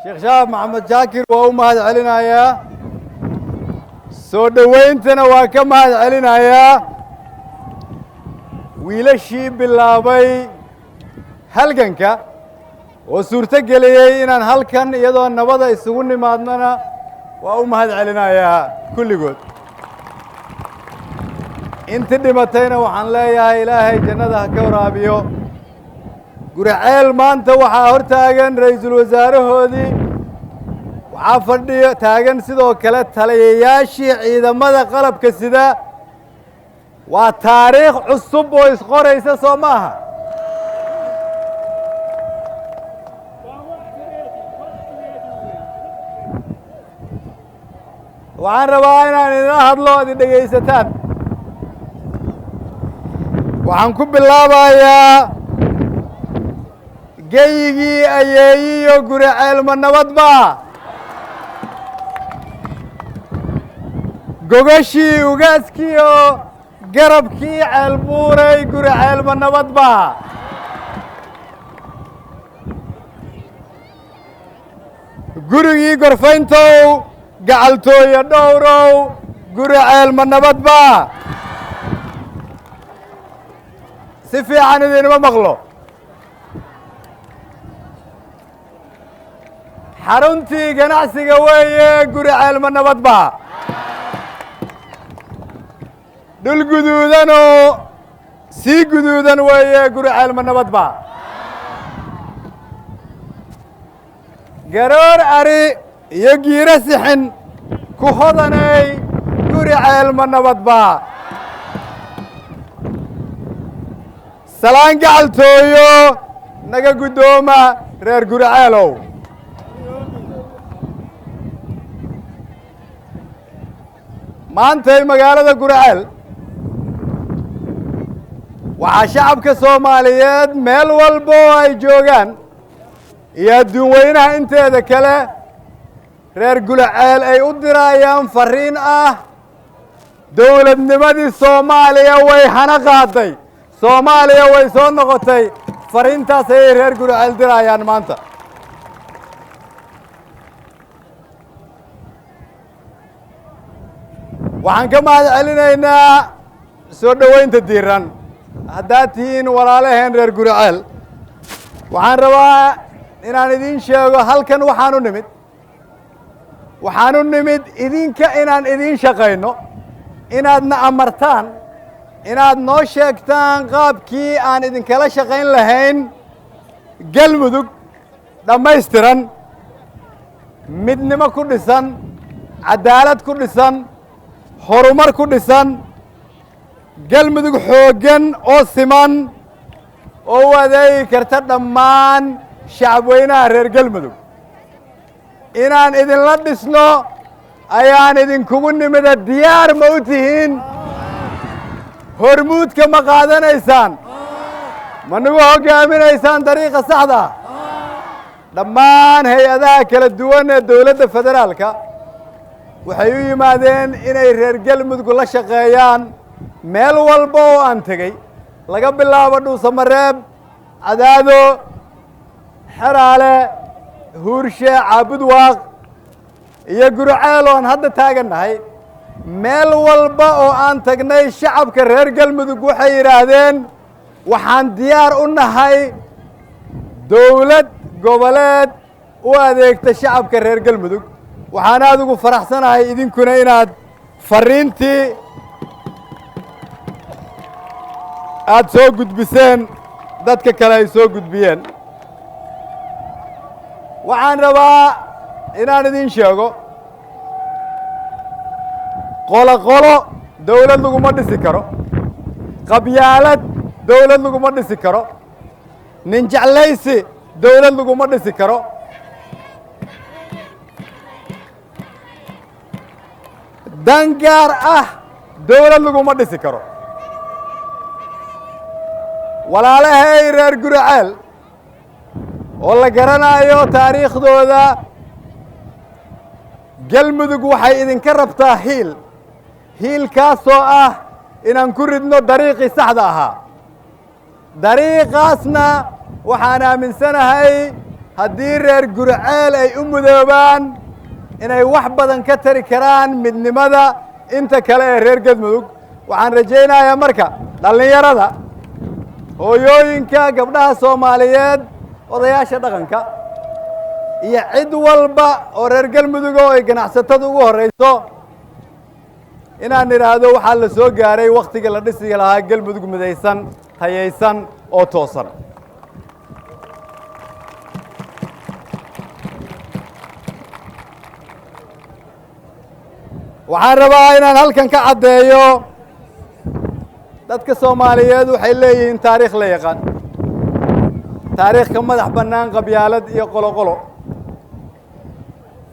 sheekh shaab maxamed jaakir waa u mahad celinayaa soo dhowayntana waa ka mahad celinayaa wiilashii bilaabay halganka oo suurto geliyey inaan halkan iyadoo nabada isugu nimaadnana waa u mahad celinayaa kulligood intii dhimatayna waxaan leeyahay ilaahay jannada ha ka waraabiyo guriceel maanta waxaa hor taagan ra'iisul wasaarahoodii waxaa fadhiyo taagan sidoo kale taliyayaashii ciidamada qalabka sida waa taariikh cusub oo isqoraysa soo ma aha waxaan rabaa inaan idinla hadlo ad i dhegaysataan waxaan ku bilaabayaa geyigii ayeeyiyo guriceel ma nabad baa gogashii ugaaskii oo garabkii ceelbuuray guriceel ma nabad baa gurigii gorfayntow gacaltooyo dhowrow guriceel ma nabad baa si fiican idinma maqlo xaruntii ganacsiga weeye guriceel ma nabad baa dhul guduudanoo sii guduudan weeye guriceel ma nabad baa garoor ari iyo giiro sixin ku hodanay guriceel ma nabad baa salaan gacaltooyo naga guddooma reer guriceelow maantay magaalada guriceel waxaa shacabka soomaaliyeed meel walba oo ay joogaan iyo adduun weynaha inteeda kale reer guriceel ay u dirayaan farriin ah dowladnimadii soomaaliya way hana qaaday soomaaliya way soo noqotay farriintaas ayay reer guriceel dirayaan maanta waxaan ka mahad celinaynaa soo dhowaynta diiran haddaad tihiin walaalaheen reer guriceel waxaan rabaa inaan idiin sheego halkan waxaan u nimid idinka inaan idiin shaqayno inaadna amartaan inaad noo sheegtaan qaabkii aan idinkala shaqayn lahayn galmudug dhammaystiran midnimo ku dhisan caddaalad ku dhisan horumar ku dhisan galmudug xooggan oo siman oo u adeegi karta dhammaan shacabweynaha reer galmudug inaan idinla dhisno ayaan idinkugu nimida diyaar ma u tihiin hormuudka ma qaadanaysaan ma nagu hoggaaminaysaan dariiqa saxda dhammaan hay-adaha kala duwan ee dowladda federaalka waxay u yimaadeen inay reer galmudug la shaqeeyaan meel walba oo aan tegey laga bilaabo dhuusamareeb cadaado xeraale huurshe caabudwaaq iyo guriceel oon hadda taagannahay meel walba oo aan tagnay shacabka reer galmudug waxay yidhaahdeen waxaan diyaar u nahay dowlad goboleed u adeegta shacabka reer galmudug waxaan aad ugu faraxsanahay idinkuna inaad farriintii aad soo gudbiseen dadka kale ay soo gudbiyeen waxaan rabaa inaan idiin sheego qolo dowlad laguma dhisi karo qabyaalad dowlad laguma dhisi karo nin jeclaysi dowlad laguma dhisi karo dan gaar ah dowlad laguma dhisi karo walaalahay reer guriceel oo la garanayo taariikhdooda galmudug waxay idinka rabtaa hiilkaasoo ah inaan ku ridno dariiqii saxda ahaa dariiqaasna waxaan aaminsanahay haddii reer Gurceel ay u mudoobaan inay wax badan ka tari karaan midnimada inta kale ee reer Galmudug waxaan rajaynayaa marka dhalinyarada hooyooyinka gabdhaha Soomaaliyeed odayaasha dhaqanka iyo cid walba oo reer Galmudug oo ay ganacsatada ugu horeyso inaan niraahdo waxaa la soo gaaray waqtiga la dhisi lahaa Galmudug midaysan tayaysan oo toosan waxaan rabaa inaan halkan ka caddeeyo dadka Soomaaliyeed waxay leeyihiin taariikh la yaqaan taariikh ka madax bannaan qabyaalad iyo qolo-qolo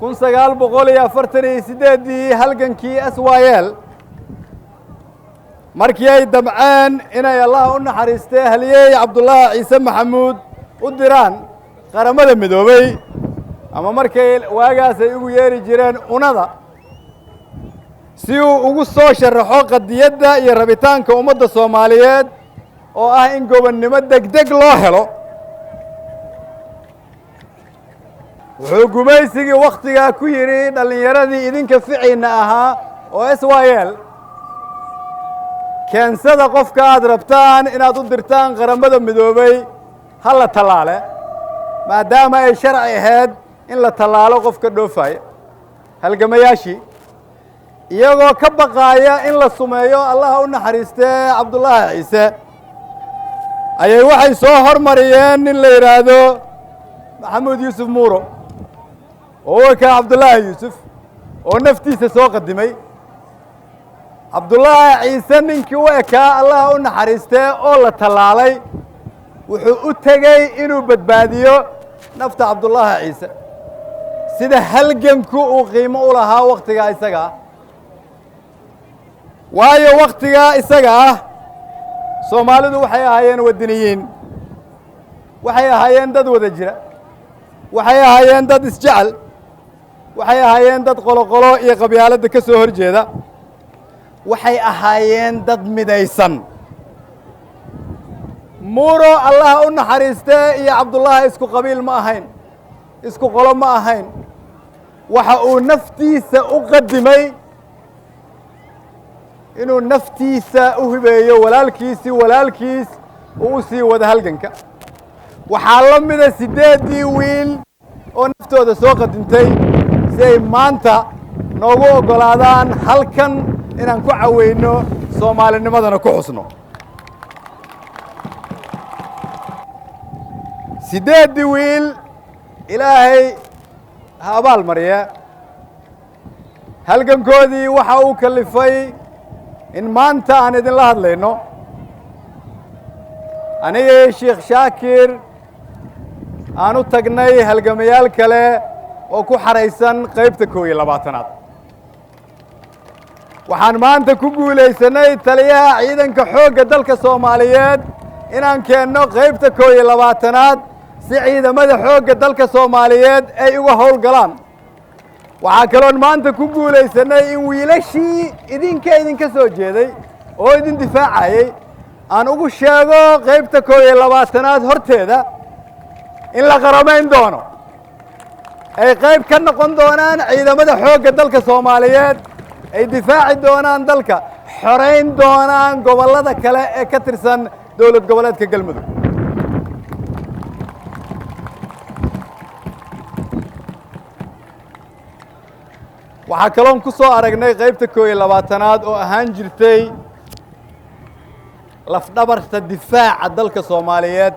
1948 halgankii SYL markii ay damceen inay Allah u naxariistay halyeey Cabdullaahi Ciise Maxamuud u diraan qaramada midoobay ama markay waagaas ay ugu yeeri jireen unada si uu ugu soo sharaxo qadiyadda iyo rabitaanka ummadda Soomaaliyeed oo ah in gobonnimo degdeg loo helo wuxuu gumaysigii wakhtigaa ku yidhi dhallinyaradii idinka ficiina ahaa oo SYL keensada qofka aad rabtaan inaad u dirtaan qaramada midoobay ha la tallaale maadaama ay sharci ahayd in la tallaalo qofka dhoofaya halgamayaashii iyagoo ka baqaaya in la sumeeyo Allah u naxariistay Cabdullaahi Ciise ayay waxay soo hormariyeen nin la yiraahdo Maxamuud Yuusuf Muuro oo ka Cabdullaahi Yuusuf oo naftiisa soo qadimay Cabdullaahi Ciise ninkii u ekaa Allah u naxariistay oo la talaalay wuxuu u tagay inuu badbaadiyo nafta Cabdullaahi Ciise sida halganku uu qiimo u lahaa waqtiga isaga waayo waqtiga isaga Soomaalidu waxay ahaayeen wadaniyiin waxay ahaayeen dad wada jira waxay ahaayeen dad isjecel waxay ahaayeen dad qolo-qolo iyo qabyaalada ka soo horjeeda waxay ahaayeen dad midaysan Muuro Allah u naxariistay iyo Cabdullaahi isku qabiil ma ahayn isku qolo ma ahayn waxa uu naftiisa u qadimay inuu naftiisa u hibeeyo walaalkiis uu sii wada halganka waxaa la mida 8 wiil oo naftooda soo qadintay si ay maanta noogu ogolaadaan halkan inaan ku caweyno Soomaalinimadana ku xusno 8 wiil ilaahay ha abaal mariya halgankoodii waxa uu kalifay in maanta aan idinla hadlayno aniga Sheekh Shaakir aan u tagnay halgamayaal kale oo ku xareysan qaybta 12aad waxaan maanta ku guuleysanay taliyaha ciidanka xoogga dalka Soomaaliyeed inaan keenno qaybta 12aad si ciidamada xoogga dalka Soomaaliyeed ay uga howlgalaan waxaa kaloon maanta ku guuleysanay in wiilashii idinka soo jeeday oo idin difaacayay aan ugu sheego qaybta 12aad horteeda in la qaramayn doono ay qayb ka noqon doonaan ciidamada xoogga dalka Soomaaliyeed ay difaaci doonaan dalka xoreyn doonaan gobollada kale ee ka tirsan dowlad goboleedka Galmudug waxaa kaloon ku soo aragnay qaybta 12aad oo ahaan jirtay lafdhabarta difaaca dalka Soomaaliyeed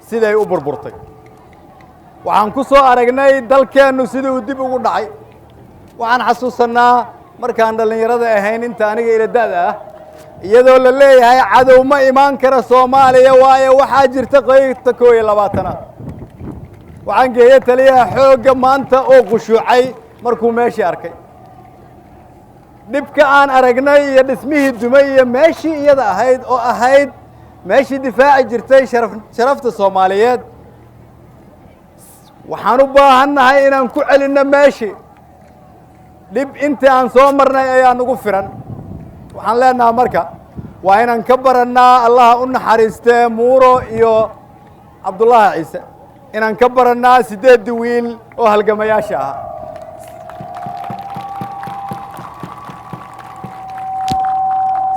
siday u burburtay waxaan ku soo aragnay dalkeennu sidii uu dib ugu dhacay waxaan xasuusanaa markaan dhalinyarada ahayn inta aniga ila da'da iyadoo la leeyahay cadow ma imaan kara Soomaaliya waayo waxaa jirta qaybta 12aad waxaan geeyay taliyaha xoogga maanta oo qushuucay markuu meeshii arkay dhibka aan aragnay iyo dhismihii dumay iyo meeshii iyada ahayd oo ahayd meeshii difaaci jirtay sharafta Soomaaliyeed waxaan u baahannahay inaan ku celinno meeshii dhib intii aan soo marnay ayaa nagu firan waxaan leenahay marka waa inaan ka barannaa Allah u naxariistay Muuro iyo Cabdullaahi Ciise inaan ka barannaa 8 wiil oo halgamayaasha ah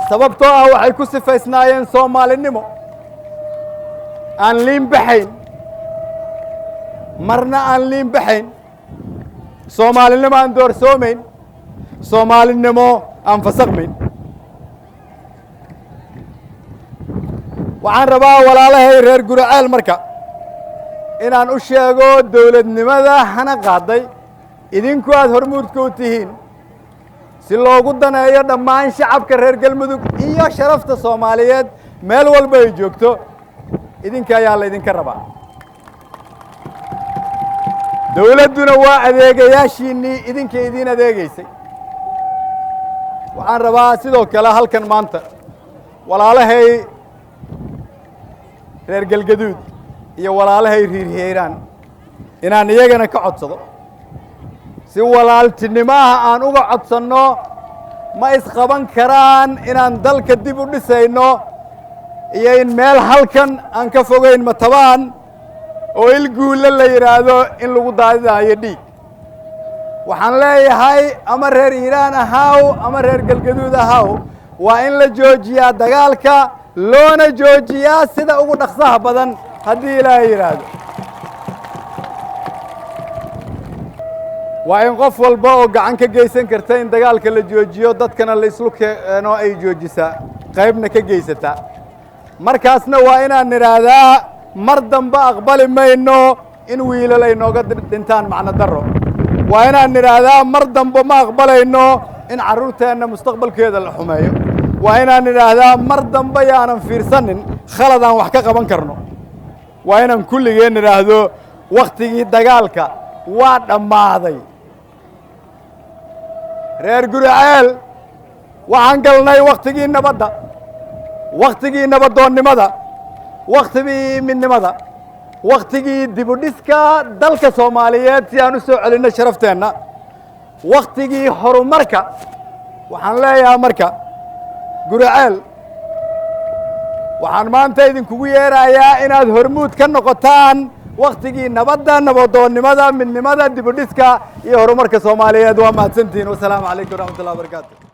sababtoo ah waxay ku sifaysnaayeen Soomaalinimo aan liin baxayn marna aan liin baxayn Soomaalinimo aan doorsoomayn Soomaalinimo aan fasaqmayn waxaan rabaa walaalahay reer Guraceel marka inaan u sheego dawladnimada hana qaaday idinku aad hormuudka u tihiin si loogu daneeyo dhammaan shacabka reer Galmudug iyo sharafta Soomaaliyeed meel walba ay joogto idinka ayaa la idinka rabaa dawladduna waa adeegayaashiinii idinka idin adeegaysay waxaan rabaa sidoo kale halkan maanta walaalahay reer Galgaduud iyo walaalahay reer Hiiraan inaan iyagana ka codsado si walaaltinimo ah aan uga codsanno ma isqaban karaan inaan dalka dib u dhisayno iyo in meel halkan aan ka fogeyn Matabaan oo ilguulle la yiraahdo in lagu daadinayo dhiig waxaan leeyahay ama reer Hiiraan ahaaw ama reer Galgaduud ahaaw waa in la joojiyaa dagaalka loona joojiyaa sida ugu dhaqsaha badan haddii Ilaahay yiraahdo waa in qof walba oo gacan ka geysan karta in dagaalka la joojiyo dadkana la islu keeno ay joojisaa qaybna ka geysataa markaasna waa inaan niraahdaa mar dambe aqbali mayno in wiilal ay nooga dhintaan macno darro waa inaan niraahdaa mar dambe ma aqbalayno in carruurteenna mustaqbalkeeda la xumeeyo waa inaan niraahdaa mar dambe yaanan fiirsanin khalad aan wax ka qaban karno waa inaan kulligeen niraahdo wakhtigii dagaalka waa dhammaaday reer Guraceel waxaan galnay wakhtigii nabadda wakhtigii nabadoonnimada wakhtigii midnimada wakhtigii dib u dhiska dalka Soomaaliyeed si aan u soo celinno sharafteenna wakhtigii horumarka waxaan leeyahay marka Guraceel waxaan maanta idinkugu yeerayaa inaad hormuud ka noqotaan wakhtigii nabadda nabadoonnimada midnimada dib u dhiska iyo horumarka Soomaaliyeed waa mahadsantihiin wassalaamu calaykum waraxmatullahi wabarakaatu